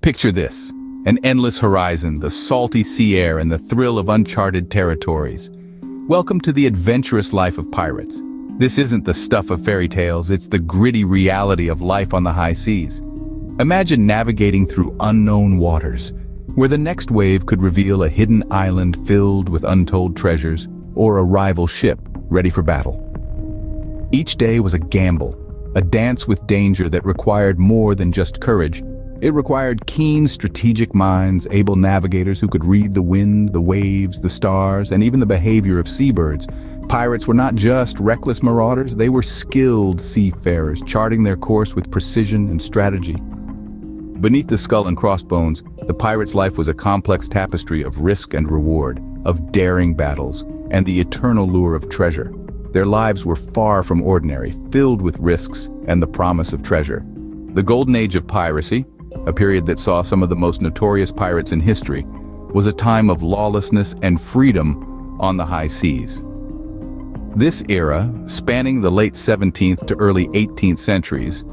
Picture this: an endless horizon, the salty sea air, and the thrill of uncharted territories. Welcome to the adventurous life of pirates. This isn't the stuff of fairy tales, it's the gritty reality of life on the high seas. Imagine navigating through unknown waters, where the next wave could reveal a hidden island filled with untold treasures, or a rival ship ready for battle. Each day was a gamble, a dance with danger that required more than just courage. It required keen, strategic minds, able navigators who could read the wind, the waves, the stars, and even the behavior of seabirds. Pirates were not just reckless marauders, they were skilled seafarers, charting their course with precision and strategy. Beneath the skull and crossbones, the pirate's life was a complex tapestry of risk and reward, of daring battles, and the eternal lure of treasure. Their lives were far from ordinary, filled with risks and the promise of treasure. The Golden Age of Piracy, a period that saw some of the most notorious pirates in history, was a time of lawlessness and freedom on the high seas. This era, spanning the late 17th to early 18th centuries,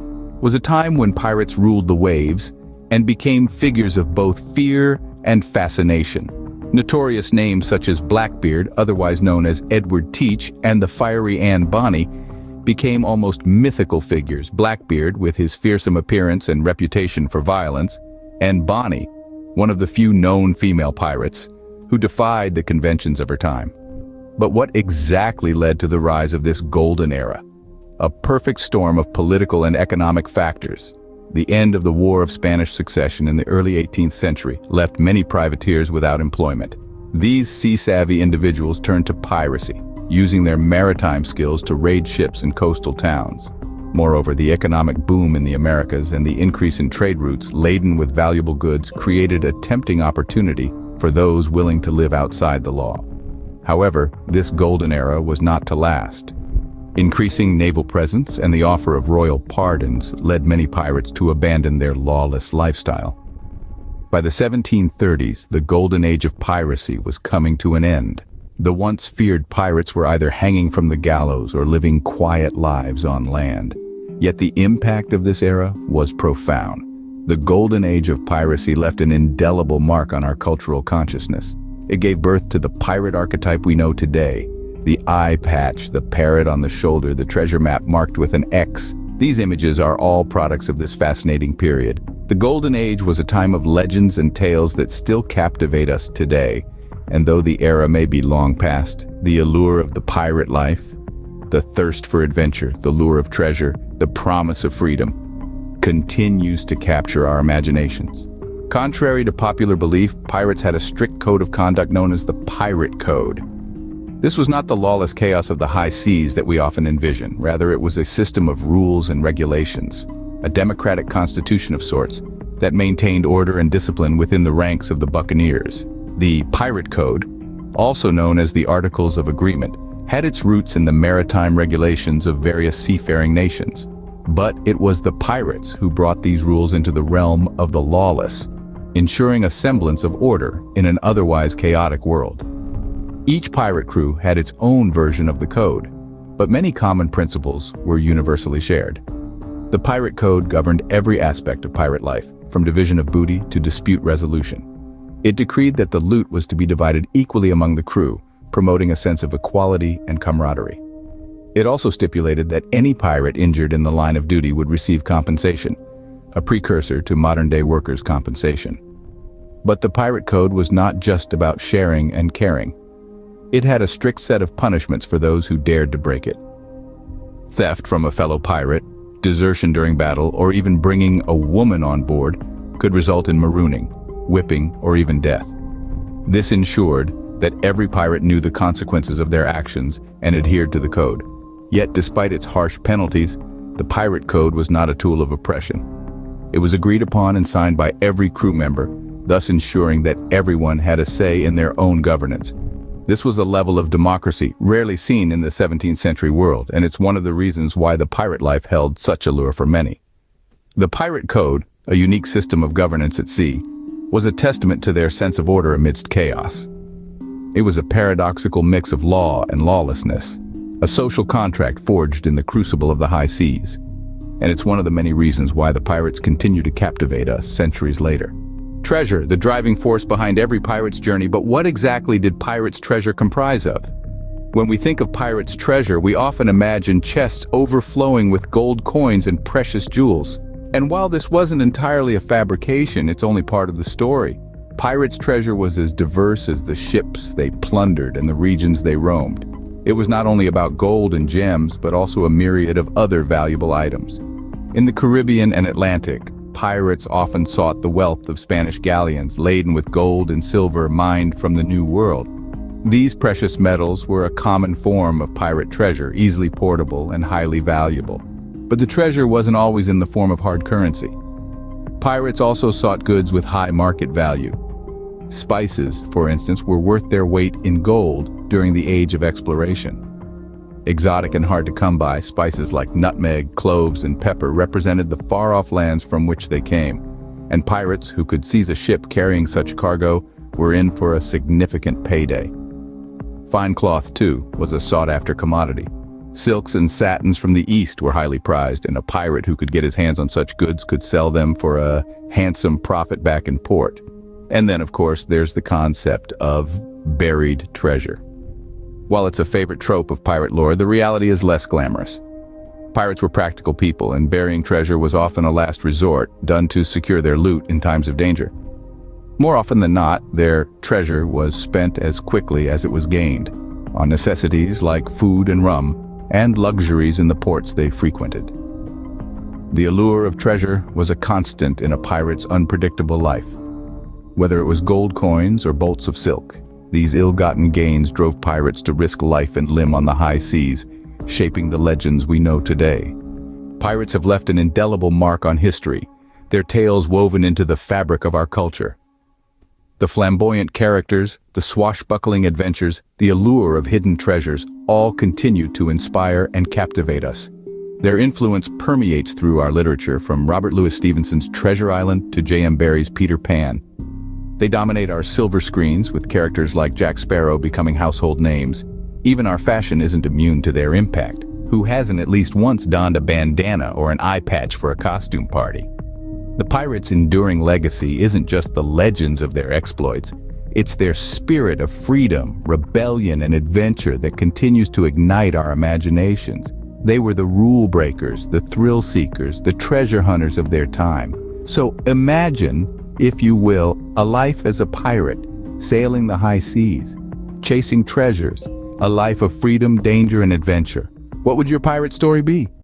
was a time when pirates ruled the waves and became figures of both fear and fascination. Notorious names such as Blackbeard, otherwise known as Edward Teach, and the fiery Bonny became almost mythical figures. Blackbeard, with his fearsome appearance and reputation for violence, and Bonny, one of the few known female pirates, who defied the conventions of her time. But what exactly led to the rise of this golden era? A perfect storm of political and economic factors. The end of the War of Spanish Succession in the early 18th century left many privateers without employment. These sea-savvy individuals turned to piracy, using their maritime skills to raid ships in coastal towns. Moreover, the economic boom in the Americas and the increase in trade routes laden with valuable goods created a tempting opportunity for those willing to live outside the law. However, this golden era was not to last. Increasing naval presence and the offer of royal pardons led many pirates to abandon their lawless lifestyle. By the 1730s, the golden age of piracy was coming to an end. The once feared pirates were either hanging from the gallows or living quiet lives on land. Yet the impact of this era was profound. The golden age of piracy left an indelible mark on our cultural consciousness. It gave birth to the pirate archetype we know today. The eye patch, the parrot on the shoulder, the treasure map marked with an X. These images are all products of this fascinating period. The Golden Age was a time of legends and tales that still captivate us today. And though the era may be long past, the allure of the pirate life, the thirst for adventure, the lure of treasure, the promise of freedom, continues to capture our imaginations. Contrary to popular belief, pirates had a strict code of conduct known as the Pirate Code. This was not the lawless chaos of the high seas that we often envision. Rather, it was a system of rules and regulations, a democratic constitution of sorts that maintained order and discipline within the ranks of the buccaneers. The Pirate Code, also known as the Articles of Agreement, had its roots in the maritime regulations of various seafaring nations. But it was the pirates who brought these rules into the realm of the lawless, ensuring a semblance of order in an otherwise chaotic world. Each pirate crew had its own version of the code, but many common principles were universally shared. The Pirate Code governed every aspect of pirate life, from division of booty to dispute resolution. It decreed that the loot was to be divided equally among the crew, promoting a sense of equality and camaraderie. It also stipulated that any pirate injured in the line of duty would receive compensation, a precursor to modern-day workers' compensation. But the Pirate Code was not just about sharing and caring. It had a strict set of punishments for those who dared to break it. Theft from a fellow pirate, desertion during battle, or even bringing a woman on board could result in marooning, whipping, or even death. This ensured that every pirate knew the consequences of their actions and adhered to the code. Yet, despite its harsh penalties, the Pirate Code was not a tool of oppression. It was agreed upon and signed by every crew member, thus ensuring that everyone had a say in their own governance. This was a level of democracy rarely seen in the 17th century world, and it's one of the reasons why the pirate life held such allure for many. The Pirate Code, a unique system of governance at sea, was a testament to their sense of order amidst chaos. It was a paradoxical mix of law and lawlessness, a social contract forged in the crucible of the high seas. and it's one of the many reasons why the pirates continue to captivate us centuries later. Treasure, the driving force behind every pirate's journey, but what exactly did pirates' treasure comprise of? When we think of pirates' treasure, we often imagine chests overflowing with gold coins and precious jewels. And while this wasn't entirely a fabrication, it's only part of the story. Pirates' treasure was as diverse as the ships they plundered and the regions they roamed. It was not only about gold and gems, but also a myriad of other valuable items. In the Caribbean and Atlantic, pirates often sought the wealth of Spanish galleons laden with gold and silver mined from the New World. These precious metals were a common form of pirate treasure, easily portable and highly valuable. But the treasure wasn't always in the form of hard currency. Pirates also sought goods with high market value. Spices, for instance, were worth their weight in gold during the Age of Exploration. Exotic and hard to come by, spices like nutmeg, cloves, and pepper represented the far-off lands from which they came, and pirates who could seize a ship carrying such cargo were in for a significant payday. Fine cloth, too, was a sought-after commodity. Silks and satins from the East were highly prized, and a pirate who could get his hands on such goods could sell them for a handsome profit back in port. And then, of course, there's the concept of buried treasure. While it's a favorite trope of pirate lore, the reality is less glamorous. Pirates were practical people, and burying treasure was often a last resort, done to secure their loot in times of danger. More often than not, their treasure was spent as quickly as it was gained, on necessities like food and rum, and luxuries in the ports they frequented. The allure of treasure was a constant in a pirate's unpredictable life. Whether it was gold coins or bolts of silk, these ill-gotten gains drove pirates to risk life and limb on the high seas, shaping the legends we know today. Pirates have left an indelible mark on history, their tales woven into the fabric of our culture. The flamboyant characters, the swashbuckling adventures, the allure of hidden treasures all continue to inspire and captivate us. Their influence permeates through our literature, from Robert Louis Stevenson's Treasure Island to J.M. Barrie's Peter Pan. They dominate our silver screens, with characters like Jack Sparrow becoming household names. Even our fashion isn't immune to their impact. Who hasn't at least once donned a bandana or an eye patch for a costume party? The pirates' enduring legacy isn't just the legends of their exploits. It's their spirit of freedom, rebellion, and adventure that continues to ignite our imaginations. They were the rule breakers, the thrill seekers, the treasure hunters of their time. So imagine, if you will, a life as a pirate, sailing the high seas, chasing treasures, a life of freedom, danger, and adventure. What would your pirate story be?